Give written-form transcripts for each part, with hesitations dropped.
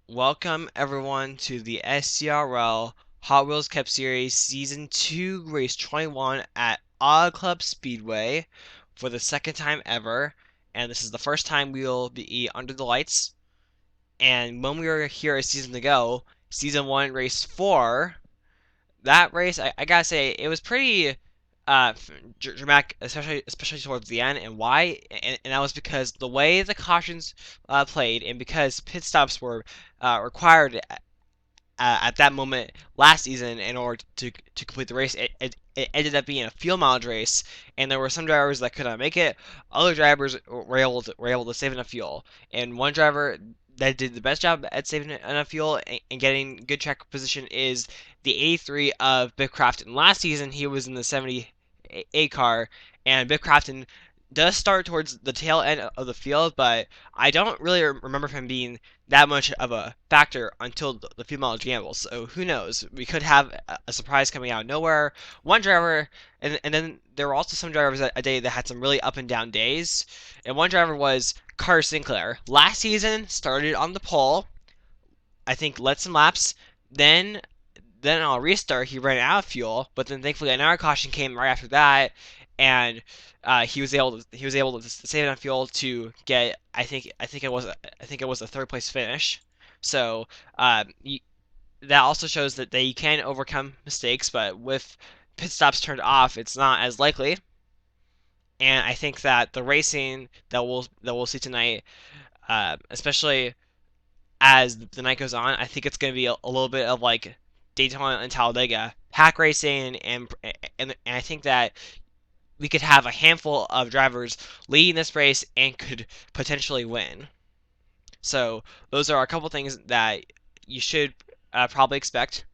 Welcome everyone to the SERL Hot Wheels Cup Series Season 2 Race 21 at Auto Club Speedway for the second time ever. And this is the first time we'll be under the lights. And when we were here a season ago, Season 1 Race 4, that race, I gotta say, it was pretty uh, dramatic, especially towards the end. And why? And that was because the way the cautions played, and because pit stops were required at that moment last season in order to complete the race. It ended up being a field mileage race, and there were some drivers that could not make it. Other drivers were able to save enough fuel, and one driver that did the best job at saving enough fuel and getting good track position is the 83 of Biff Crafton. Last season, he was in the 78 car, and Biff Crafton does start towards the tail end of the field, but I don't really remember him being that much of a factor until the female gamble. So who knows? We could have a surprise coming out of nowhere. One driver, and then there were also some drivers a day that had some really up and down days. And one driver was Carter Sinclair. Last season, started on the pole. I think led some laps. Then on a restart, he ran out of fuel. But then thankfully another caution came right after that, and he was able to save enough fuel to get I think it was a third place finish. So that also shows that they can overcome mistakes, but with pit stops turned off, it's not as likely. And I think that the racing that we'll see tonight, especially as the night goes on, I think it's going to be a little bit of like Daytona and Talladega, pack racing, and I think that we could have a handful of drivers leading this race and could potentially win. So those are a couple things that you should probably expect.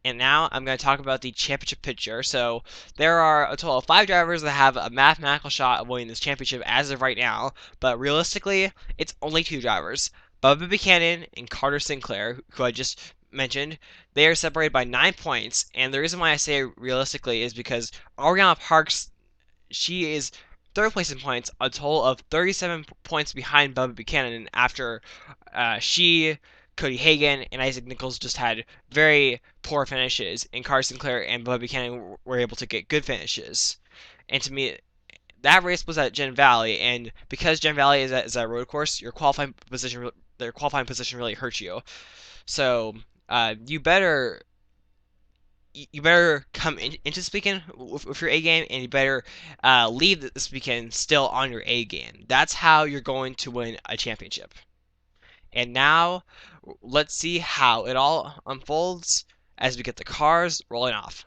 And now I'm going to talk about the championship picture. So there are a total of 5 drivers that have a mathematical shot of winning this championship as of right now, but realistically, it's only 2 drivers. Bubba Buchanan and Carter Sinclair, who I just mentioned, they are separated by 9 points, and the reason why I say realistically is because Ariana Parks, she is third place in points, a total of 37 points behind Bubba Buchanan after she, Cody Hagan, and Isaac Nichols just had very poor finishes, and Carter Sinclair and Bubba Buchanan were able to get good finishes. And to me, that race was at Kam Valley, and because Kam Valley is a road course, their qualifying position really hurts you. So you better come into this weekend with your A game, and you better leave this weekend still on your A game. That's how you're going to win a championship. And now, let's see how it all unfolds as we get the cars rolling off.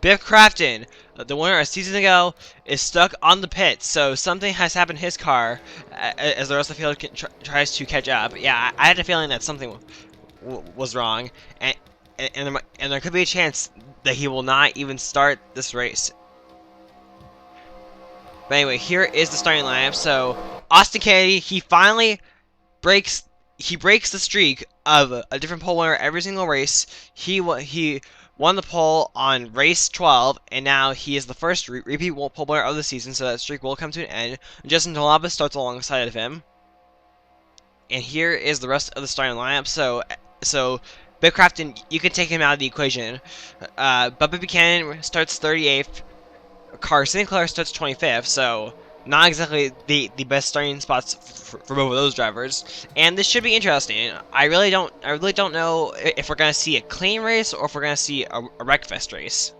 Biff Crafton, the winner a season ago, is stuck on the pit, so something has happened to his car as the rest of the field tries to catch up. Yeah, I had a feeling that something was wrong, and there could be a chance that he will not even start this race. But anyway, here is the starting lineup. So Austin Kennedy, he finally breaks the streak of a different pole winner every single race. He won the pole on race 12, and now he is the first repeat pole winner of the season, so that streak will come to an end. Justin Talladega starts alongside of him. And here is the rest of the starting lineup. So Biff Crafton, you can take him out of the equation. Bubba Buchanan starts 38th. Carter Sinclair starts 25th, so not exactly the best starting spots for both of those drivers. And this should be interesting. I really don't know if we're gonna see a clean race or if we're gonna see a wreckfest race.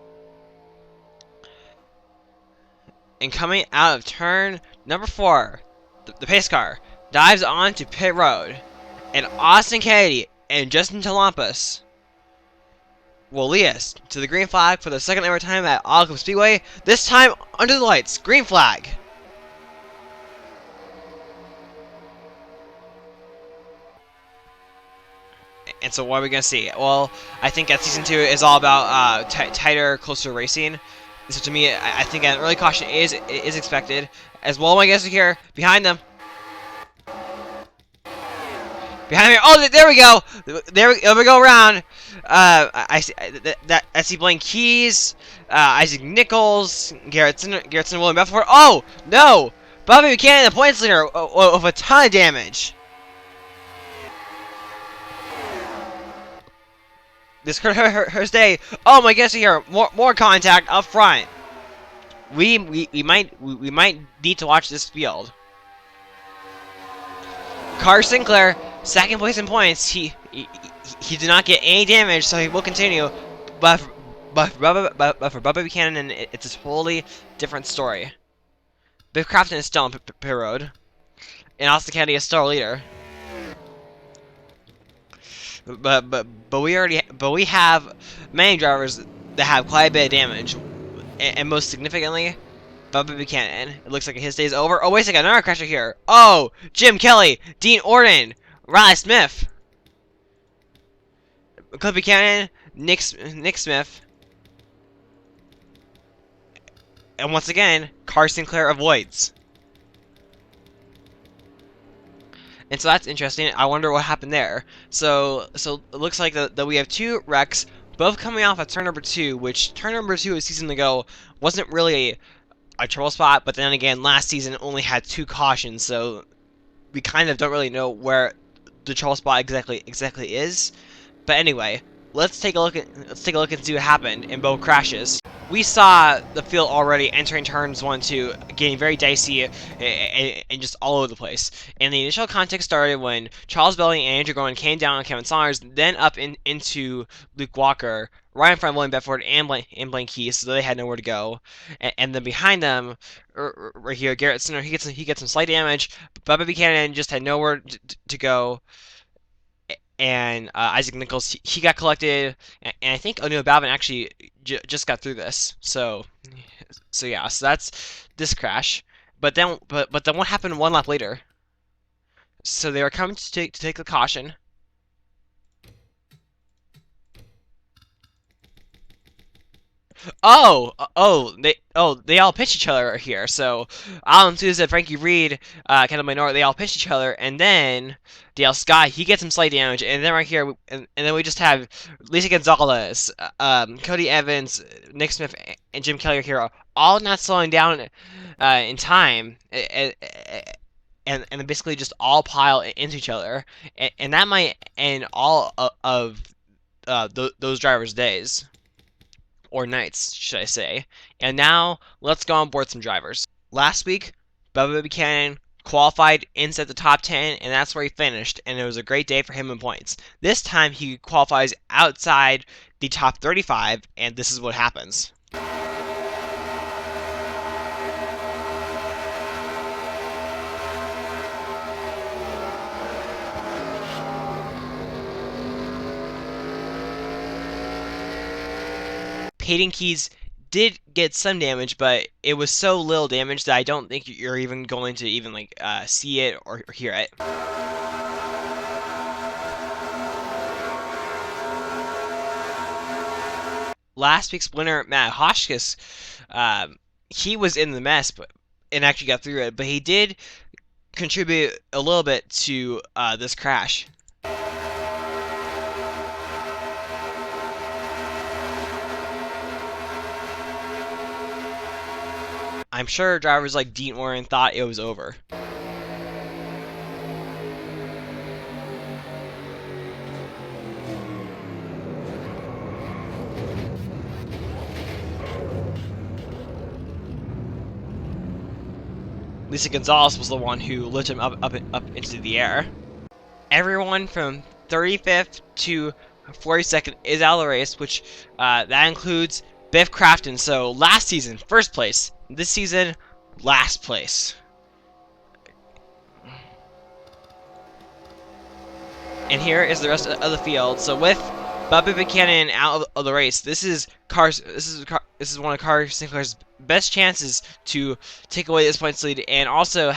And coming out of turn number 4, the pace car dives onto pit road, and Austin Kennedy and Justin Talladega will lead us to the green flag for the second ever time at Auto Club Speedway. This time under the lights, green flag. And so what are we going to see? Well, I think that Season 2 is all about tighter, closer racing. So to me, I think an early caution is expected. As well, my guys are here, behind them. Behind me. Oh, there we go. There we go around. I see Blaine Keys, Isaac Nichols, Garrettson, William Bethford. Oh no! Bubba Buchanan, the points leader, of a ton of damage. This could hurt her day. Oh my goodness! Here, more contact up front. We might need to watch this field. Carter Sinclair, second place in points. He did not get any damage, so he will continue. But for Bubba Buchanan, it's a totally different story. Biff Crafton is still on pit road, and Austin Kennedy is still a leader. But we have many drivers that have quite a bit of damage, and most significantly, Bubba Buchanan. It looks like his day is over. Oh, wait a second, another crasher here. Oh, Jim Kelly, Dean Orton, Riley Smith, Bubba Buchanan, Nick Smith, and once again, Carter Sinclair avoids. And so that's interesting. I wonder what happened there. So it looks like that we have two wrecks, both coming off of turn number 2, which turn number 2 a season ago wasn't really a trouble spot, but then again, last season only had 2 cautions, so we kind of don't really know where the trouble spot exactly is. But anyway, let's take a look and see what happened in both crashes. We saw the field already entering turns 1 and 2, getting very dicey and just all over the place. And the initial contact started when Charles Belly and Andrew Gorman came down on Kevin Saunders, then up into Luke Walker, right in front of William Bedford and Blaine Keys, so they had nowhere to go. And then behind them, right here, Garrett Sinner, he gets some slight damage. Bubba Buchanan just had nowhere to go. And Isaac Nichols, he got collected, and I think O'Neal Balvin actually just got through this. So yeah, so that's this crash. But then what happened one lap later? So they were coming to take the caution. They all pitched each other here. So Alan Souza, Frankie Reed, Kendall Minor, they all pitched each other, and then Dale Scott, he gets some slight damage, and then right here, and then we just have Lisa Gonzalez, Cody Evans, Nick Smith, and Jim Kelly here, all not slowing down in time, and basically just all pile into each other, and that might end all of those drivers' days. Or nights, should I say. And now, let's go on board some drivers. Last week, Bubba Buchanan qualified inside the top 10, and that's where he finished, and it was a great day for him in points. This time, he qualifies outside the top 35, and this is what happens. Hayden Keys did get some damage, but it was so little damage that I don't think you're even going to see it or hear it. Last week's winner, Matt Hotchkiss, he was in the mess, and actually got through it, but he did contribute a little bit to this crash. I'm sure drivers like Dean Orton thought it was over. Lisa Gonzalez was the one who lifted him up into the air. Everyone from 35th to 42nd is out of the race, which that includes Biff Crafton. So last season, first place. This season, last place. And here is the rest of the field. So with Bubba Buchanan out of the race, this is one of Carter Sinclair's best chances to take away this points lead and also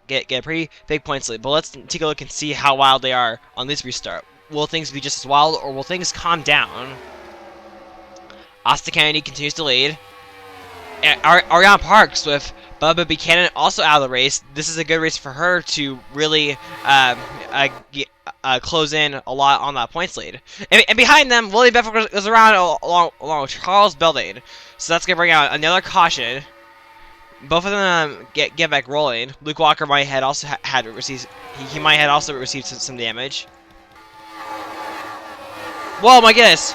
get a pretty big points lead. But let's take a look and see how wild they are on this restart. Will things be just as wild, or will things calm down? Austin Kennedy continues to lead. Ariana Parks with Bubba Buchanan also out of the race. This is a good race for her to really close in a lot on that points lead. And behind them, William Bedford goes around along with Charles Beldade. So that's going to bring out another caution. Both of them get back rolling. Luke Walker might had also had received he might have also received some damage. Whoa, my goodness!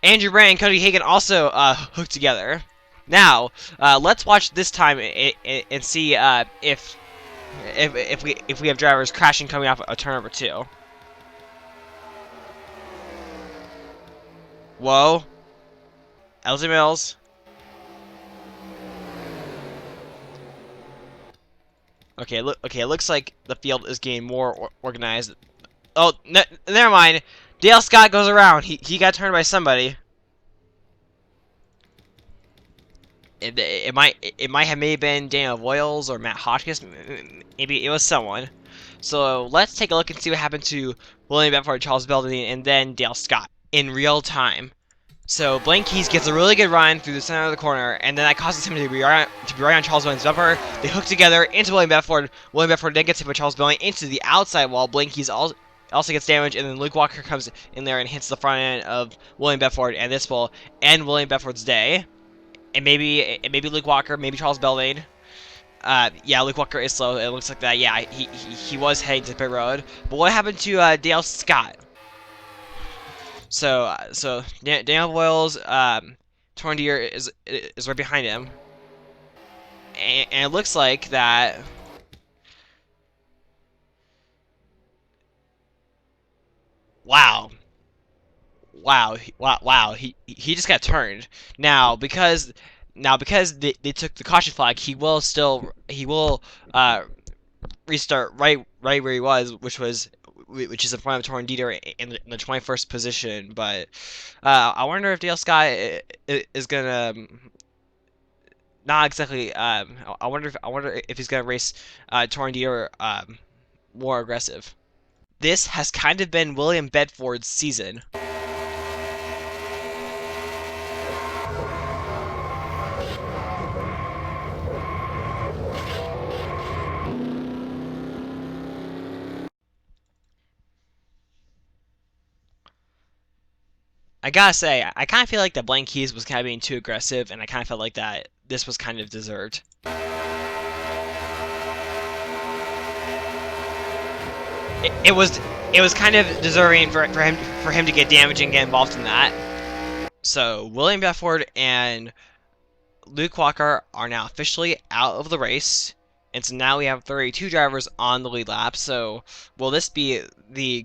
Andrew Bray and Cody Hagan also hooked together. Now, let's watch this time and see if we have drivers crashing coming off a turn number 2. Whoa. Elsie Mills. Okay, it looks like the field is getting more organized. Oh, never mind. Dale Scott goes around. He got turned by somebody. It might have maybe been Daniel Voiles or Matt Hotchkiss. Maybe it was someone. So let's take a look and see what happened to William Bedford, Charles Beldade, and then Dale Scott in real time. So Blaine Keys gets a really good run through the center of the corner, and then that causes him to be right on Charles Belding's bumper. They hook together into William Bedford. William Bedford then gets hit by Charles Belding into the outside wall. Blaine Keys also gets damaged, and then Luke Walker comes in there and hits the front end of William Bedford, and this will end William Bedford's day. And maybe Luke Walker, maybe Charles Beldade. Yeah, Luke Walker is slow. It looks like that. Yeah, he was heading to pit road. But what happened to Dale Scott? So Daniel Voiles, Torn Deer is right behind him, and it looks like that. Wow. He just got turned. Now because they took the caution flag, he will restart right where he was, which is in front of Torn Deer in the 21st position. But I wonder if Dale Scott is gonna not exactly. I wonder if he's gonna race Torn Deer more aggressive. This has kind of been William Bedford's season. I gotta say, I kind of feel like that Blaine Keys was kind of being too aggressive, and I kind of felt like that this was kind of deserved. It was kind of deserving for him to get damaged and get involved in that. So William Bedford and Luke Walker are now officially out of the race, and so now we have 32 drivers on the lead lap. So will this be the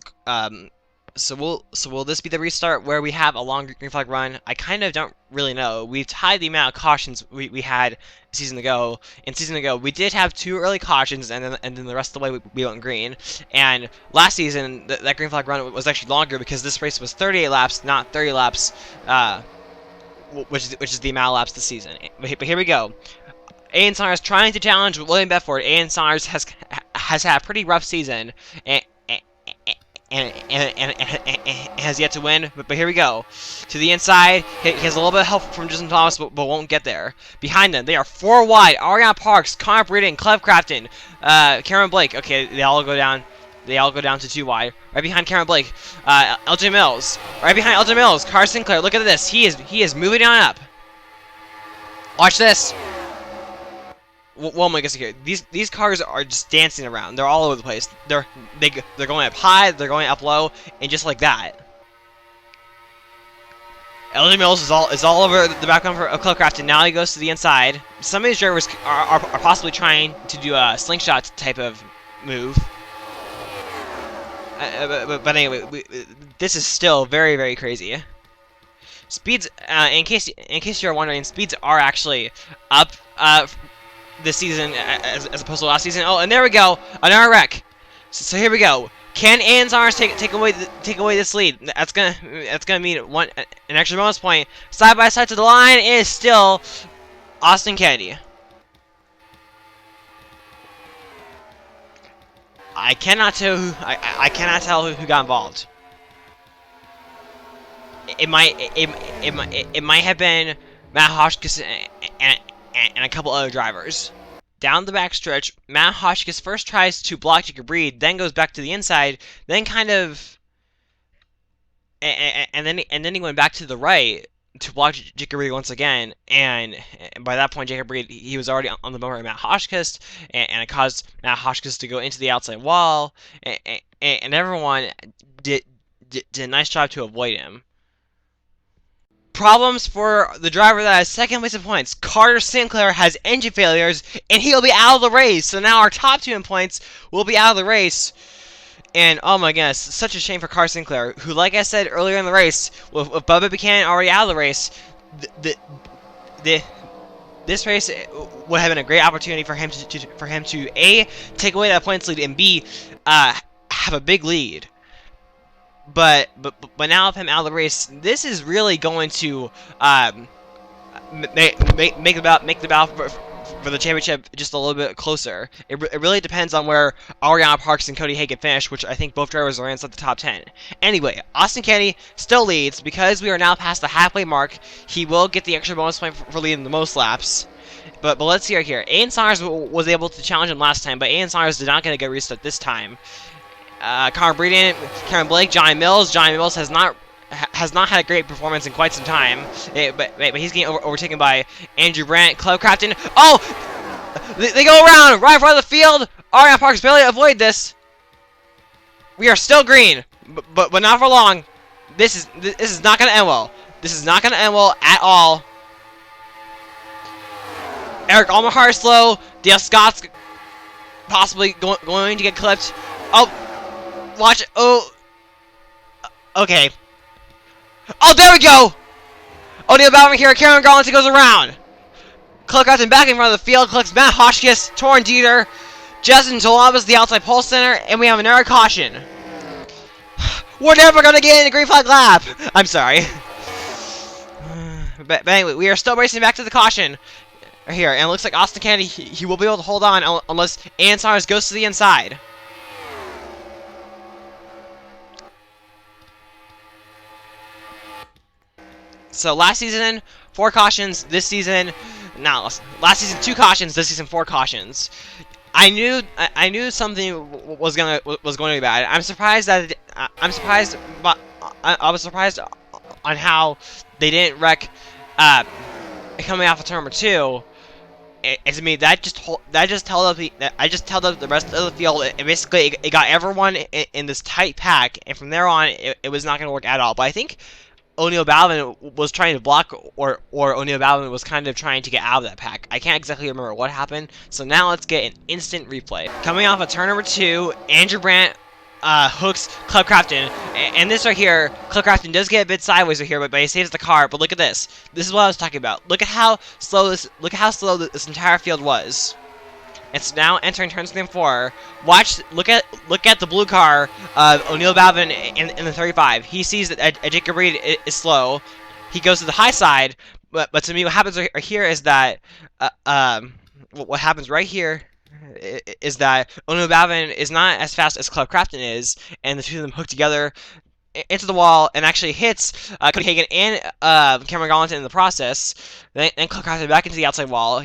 will this be the restart where we have a long green flag run? I kind of don't really know. We've tied the amount of cautions we had a season ago. In season ago, we did have 2 early cautions, and then the rest of the way we went green. And last season, that green flag run was actually longer because this race was 38 laps, not 30 laps, which is the amount of laps this season. But here we go. Aiden Saunders trying to challenge William Bedford. Aiden Saunders has had a pretty rough season, and has yet to win, but here we go. To the inside, he has a little bit of help from Justin Thomas, but won't get there. Behind them, they are 4 wide. Ariana Parks, Connor Breeden, Cleve Crafton, Cameron Blake. Okay, they all go down to 2 wide. Right behind Cameron Blake, LJ Mills. Right behind LJ Mills, Carter Sinclair. Look at this. He is moving on up. Watch this. Well, my guess here. These cars are just dancing around. They're all over the place. They're going up high. They're going up low, and just like that, LJ Mills is all over the background of Cleve Crafton. Now he goes to the inside. Some of these drivers are possibly trying to do a slingshot type of move. But anyway, this is still very, very crazy. Speeds, in case you're wondering, speeds are actually up this season as opposed to last season. Oh, and there we go, another wreck. So here we go. Can Aiden Saunders take away this lead? That's gonna mean an extra bonus point. Side by side to the line is still Austin Kennedy. I cannot tell who got involved. It might have been Matt Hotchkiss and a couple other drivers. Down the backstretch, Matt Hotchkiss first tries to block Jacob Reed, then goes back to the inside, then kind of, and then he went back to the right to block Jacob Reed once again, and by that point Jacob Reed, he was already on the motor of Matt Hotchkiss, and it caused Matt Hotchkiss to go into the outside wall, and everyone did a nice job to avoid him. Problems for the driver that has second place in points. Carter Sinclair has engine failures, and he'll be out of the race. So now our top two in points will be out of the race. And oh my goodness, such a shame for Carter Sinclair, who, like I said earlier in the race, with Bubba Buchanan already out of the race, this race would have been a great opportunity for him to A, take away that points lead, and B, have a big lead. But now with him out of the race, this is really going to make the battle for the championship just a little bit closer. It really depends on where Ariana Parks and Cody Hagan finish, which I think both drivers are inside the top 10. Anyway, Austin Kenny still leads. Because we are now past the halfway mark, he will get the extra bonus point for leading the most laps. But let's see right here. Aiden Saunders was able to challenge him last time, but Aiden Saunders did not get a good restart this time. Connor Breeden, Cameron Blake, Johnny Mills. Johnny Mills has not had a great performance in quite some time, but he's getting overtaken by Andrew Brandt, Kam Crafton. Oh, they go around right in front of the field. Ariana Parks barely avoid this. We are still green, but not for long. This is not going to end well. This is not going to end well at all. Eric Almahar is slow. Dale Scott's possibly going to get clipped. Oh. Watch it. Oh. Okay. Oh, there we go! O'Neal Bauman here. Cameron Garland goes around. Kam Crafton back in front of the field. Collects Matt Hotchkiss. Torn Dieter. Justin Tolabas, the outside pole center. And we have an error caution. We're never going to get in a green flag lap. I'm sorry. But anyway, we are still racing back to the caution here. And it looks like Austin Kennedy, he will be able to hold on unless Aiden Saunders goes to the inside. So last season, 4 cautions. This season, last season 2 cautions. This season 4 cautions. I knew something was going to be bad. I was surprised on how they didn't wreck coming off of turn number 2. To me, I just held up the rest of the field, and basically it got everyone in this tight pack, and from there on, it was not going to work at all. But I think O'Neal Bauman was trying to block, or O'Neal Bauman was kind of trying to get out of that pack. I can't exactly remember what happened, so now let's get an instant replay. Coming off of turn number 2, Andrew Brandt hooks Kam Crafton, and this right here, Kam Crafton does get a bit sideways right here, but he saves the car. But look at this. This is what I was talking about. Look at how slow this entire field was. It's now entering turn 3 and 4. Look at the blue car of O'Neal Bauman in the 35. He sees that Jacob Reed is slow. He goes to the high side, but to me, what happens right here is that what happens right here is that O'Neal Bauman is not as fast as Kam Crafton is, and the two of them hook together into the wall and actually hits Cody Hagan and Cameron Garland in the process. Then Kam Crafton back into the outside wall.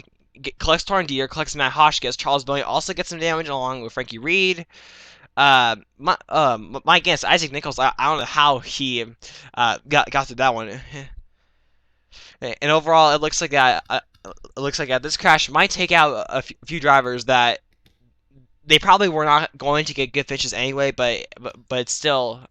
Collects Torn Deer, collects Matt Hotchkiss. Charles Billy also gets some damage along with Frankie Reed. My guess, Isaac Nichols, I don't know how he got through that one. And overall, it looks like that this crash might take out a few drivers that they probably were not going to get good finishes anyway. But it's still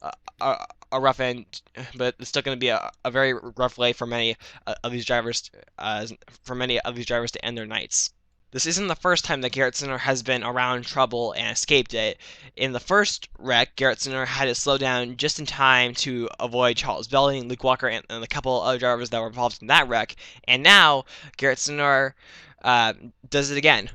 a rough end, but it's still going to be a very rough lay for many of these drivers. To end their nights. This isn't the first time that Garrett Sinner has been around trouble and escaped it. In the first wreck, Garrett Sinner had to slow down just in time to avoid Charles Belling, Luke Walker, and a couple other drivers that were involved in that wreck. And now Garrett Sinner does it again.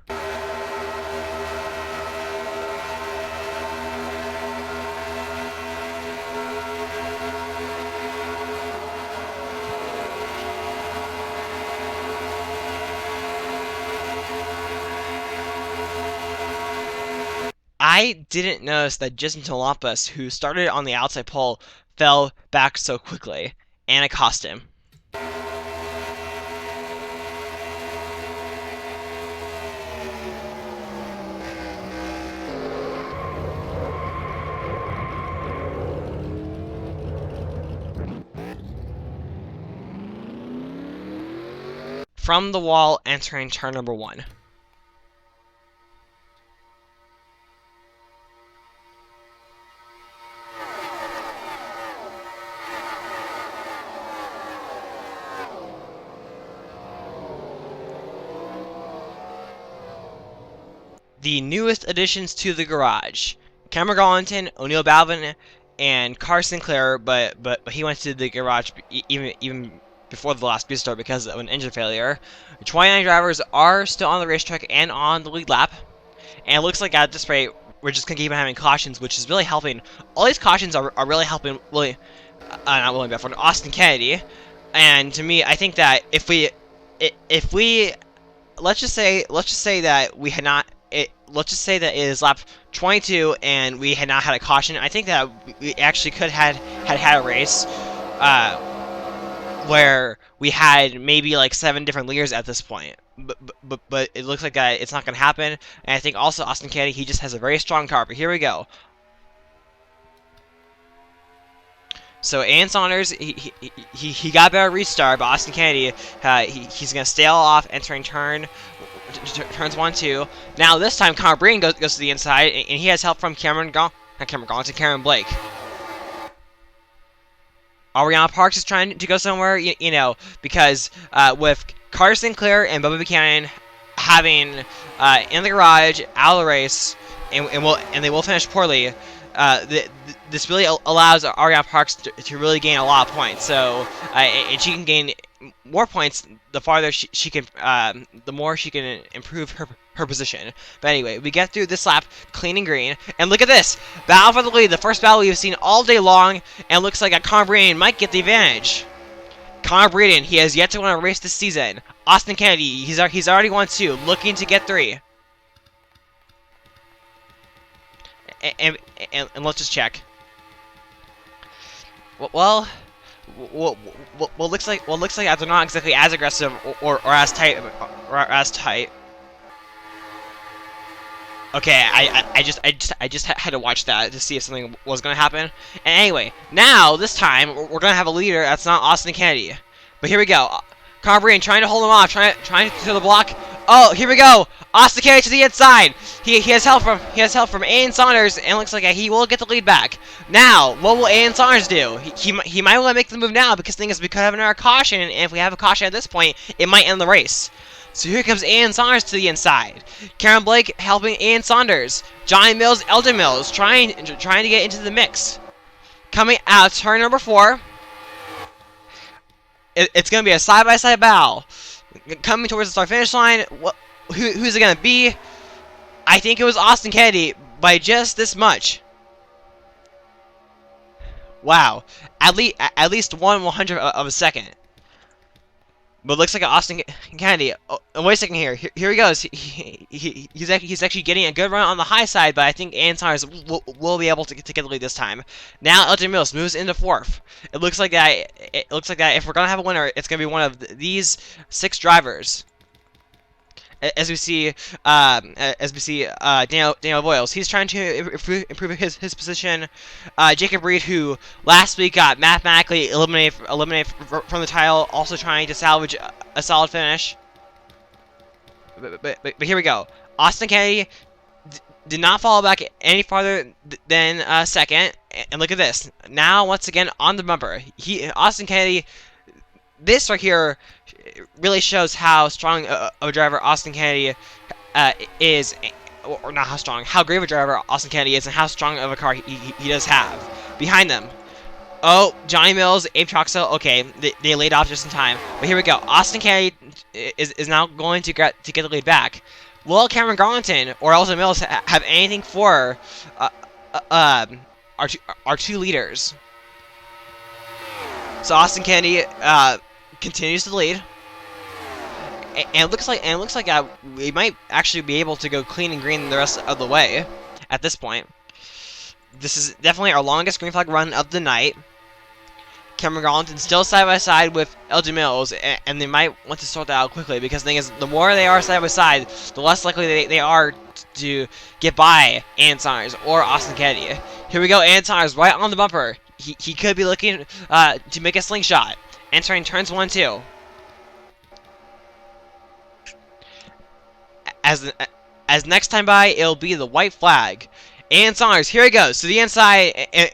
I didn't notice that Justin Tolabas, who started on the outside pole, fell back so quickly, and it cost him. from the wall entering turn number 1. The newest additions to the garage: Cameron Gallatin, O'Neal Balvin, and Carter Sinclair, but he went to the garage even before the last restart because of an engine failure. The 29 drivers are still on the racetrack and on the lead lap, and it looks like at this rate we're just gonna keep having cautions, which is really helping. All these cautions are really helping not William Biff, Austin Kennedy. And to me, I think that if we let's just say that we had not. Let's just say that it is lap 22 and we had not had a caution. I think that we actually could had a race where we had maybe like 7 different leaders at this point. But it looks like that it's not going to happen. And I think also Austin Kennedy, he just has a very strong car. But here we go. So Ian Saunders, he got a better restart, but Austin Kennedy, he's going to stay off entering turns 1, 2. Now this time Connor Breen goes to the inside, and he has help from Cameron Blake. Ariana Parks is trying to go somewhere, you know, because with Carter Sinclair and Bubba Buchanan having in the garage out of the race, and they will finish poorly. This really allows Ariana Parks to really gain a lot of points. So and she can gain more points the farther she can, the more she can improve her position. But anyway, we get through this lap clean and green, and look at this battle for the lead, the first battle we've seen all day long, and it looks like Connor Breeden might get the advantage. Connor Breeden, he has yet to win a race this season. Austin Kennedy, he's already won 2, looking to get 3. And let's just check. Well, looks like they're not exactly as aggressive or as tight Okay, I just had to watch that to see if something was gonna happen. And anyway, now this time we're gonna have a leader that's not Austin Kennedy. But here we go. Connor Breeden trying to hold him off, trying to the block. Oh, here we go. Austin Kennedy to the inside. He has help from Ian Saunders, and it looks like he will get the lead back. Now, what will Ian Saunders do? He might want to make the move now, because the thing is we could have another caution, and if we have a caution at this point, it might end the race. So here comes Ian Saunders to the inside. Cameron Blake helping Ian Saunders. Johnny Mills, Elton Mills trying to get into the mix. Coming out turn number 4. It's going to be a side-by-side battle. Coming towards the start-finish line. Who's it going to be? I think it was Austin Kennedy by just this much. Wow. At least 1/100th of a second. But it looks like Austin Kennedy. Oh, wait a second here. Here he goes. He's actually getting a good run on the high side, but I think Ian Saunders will be able to get the lead this time. Now Elton Mills moves into 4th. It looks like that. If we're gonna have a winner, it's gonna be one of these 6 drivers. As we see Daniel Boyles, he's trying to improve his position. Jacob Reed, who last week got mathematically eliminated from the title, also trying to salvage a solid finish. But here we go. Austin Kennedy did not fall back any farther than second, and look at this. Now once again on the bumper, Austin Kennedy. This right here really shows how strong of a driver Austin Kennedy is, or not how strong, how great of a driver Austin Kennedy is, and how strong of a car he does have. Behind them, oh, Johnny Mills, Abe Troxel, okay, they laid off just in time. But here we go. Austin Kennedy is now going to get the lead back. Will Cameron Gallatin or Elton Mills have anything for our two leaders? So Austin Kennedy continues to lead, and it looks like we might actually be able to go clean and green the rest of the way at this point. This is definitely our longest green flag run of the night. Cameron Gallatin still side by side with Elgin Mills, and they might want to sort that out quickly, because the thing is, the more they are side by side, the less likely they are to get by Ian Saunders or Austin Kennedy. Here we go, Ian Saunders right on the bumper. He could be looking to make a slingshot, entering turns 1 and 2. as next time by, it'll be the white flag. And Saunders, here he goes to the inside. And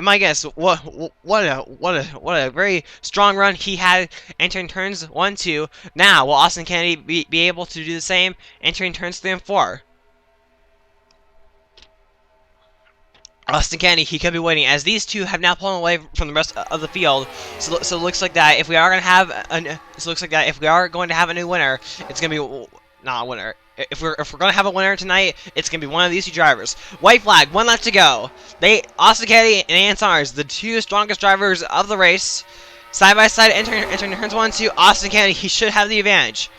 my guess, what a very strong run he had entering turns 1, 2. Now, will Austin Kennedy be able to do the same entering turns 3 and 4? Austin Kennedy, he could be waiting, as these two have now pulled away from the rest of the field. So it looks like that if we are going to have a new winner, it's going to be not a winner. If we're going to have a winner tonight, it's going to be one of these two drivers. White flag, 1 left to go. Austin Kennedy and Ian Saunders, the two strongest drivers of the race, side by side entering turns 1 and 2. Austin Kennedy, he should have the advantage,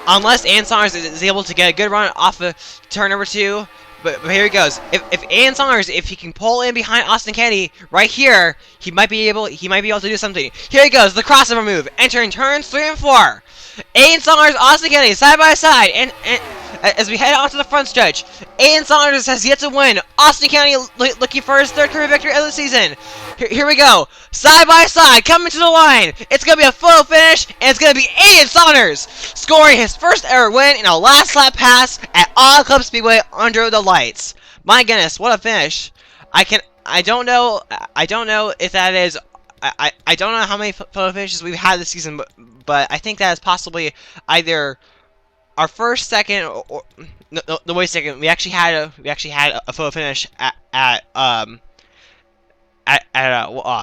unless Ian Saunders is able to get a good run off of turn number 2. But here he goes. If Ian Saunders, if he can pull in behind Austin Kennedy right here, he might be able to do something. Here he goes, the crossover move, entering turns 3 and 4. Ian Saunders, Austin Kennedy, side by side, and as we head onto the front stretch, Ian Saunders has yet to win. Austin Kennedy looking for his 3rd career victory of the season. Here we go, side by side, coming to the line. It's gonna be a photo finish, and it's gonna be Ian Saunders scoring his first ever win in a last lap pass at Auto Club Speedway under the lights. My goodness, what a finish! I don't know if that is. I don't know how many photo finishes we've had this season, but I think that is possibly either our first, second, or no, wait a second. We actually had a photo finish at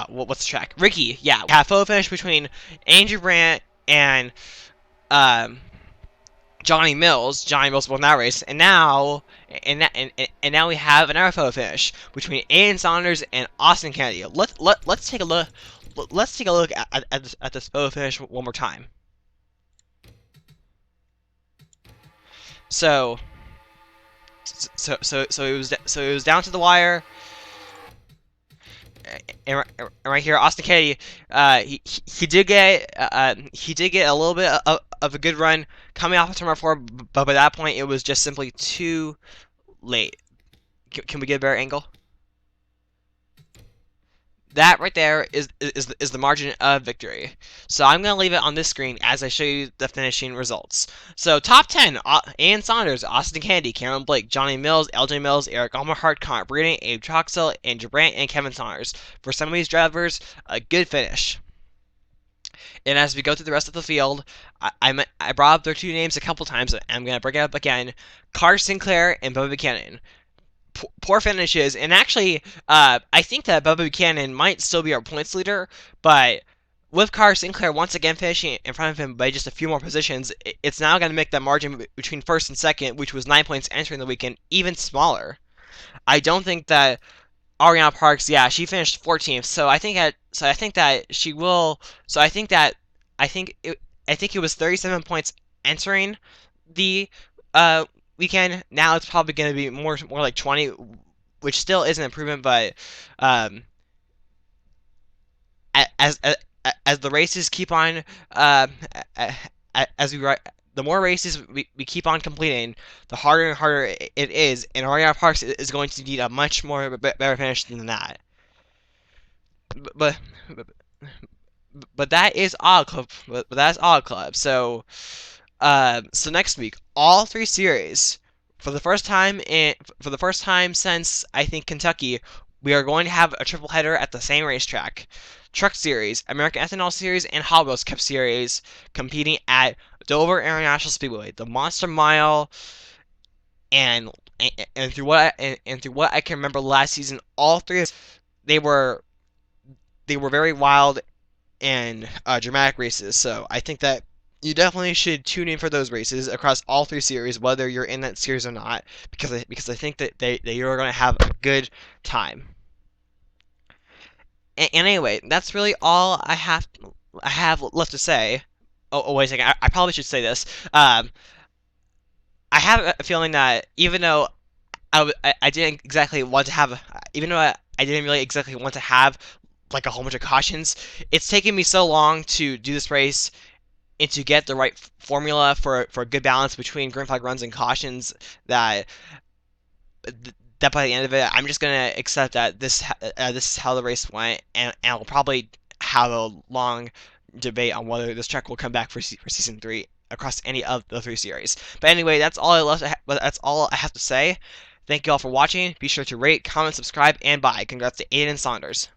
what's the track? Ricky. Yeah, we had a photo finish between Andrew Brandt and Johnny Mills. Johnny Mills won that race, and now we have another photo finish between Ian Saunders and Austin Kennedy. Let's take a look. Let's take a look at this photo finish one more time. So it was down to the wire. And right here, Austin Kennedy, he did get a little bit of a good run coming off of turn number 4, but by that point it was just simply too late. Can we get a better angle? That right there is the margin of victory. So I'm going to leave it on this screen as I show you the finishing results. So top 10, Ian Saunders, Austin Kennedy, Cameron Blake, Johnny Mills, LJ Mills, Eric Almerhart, Connor Breeden, Abe Troxell, Andrew Brandt, and Kevin Saunders. For some of these drivers, a good finish. And as we go through the rest of the field, I brought up their two names a couple times, and I'm going to bring it up again. Carter Sinclair and Bubba Buchanan. Poor finishes, and actually, I think that Bubba Buchanan might still be our points leader, but with Carter Sinclair once again finishing in front of him by just a few more positions, it's now going to make that margin between first and second, which was 9 points entering the weekend, even smaller. I don't think that Ariana Parks, yeah, she finished 14th, I think it was 37 points entering the weekend. Now it's probably going to be more like 20, which still is an improvement, but as the races keep on, the more races we keep on completing, the harder and harder it is, and Ariana Parks is going to need a much more better finish than that. But that is Auto Club. But that's Auto Club. So next week, all 3 series, for the first time since I think Kentucky, we are going to have a triple header at the same racetrack. Truck Series, American Ethanol Series, and Hot Wheels Cup Series competing at Dover International Speedway. The Monster Mile, and through what I can remember last season, all 3 of they were very wild and dramatic races. So I think that you definitely should tune in for those races across all 3 series, whether you're in that series or not, because I think that you're going to have a good time. And anyway, that's really all I have left to say. Oh wait a second, I probably should say this. I have a feeling that even though I didn't exactly want to have, I didn't really exactly want to have like a whole bunch of cautions, it's taken me so long to do this race and to get the right formula for a good balance between green flag runs and cautions that by the end of it, I'm just gonna accept that this is how the race went, and I'll probably have a long debate on whether this track will come back for season 3 across any of the 3 series. But anyway, that's all that's all I have to say. Thank you all for watching. Be sure to rate, comment, subscribe, and bye. Congrats to Aiden Saunders.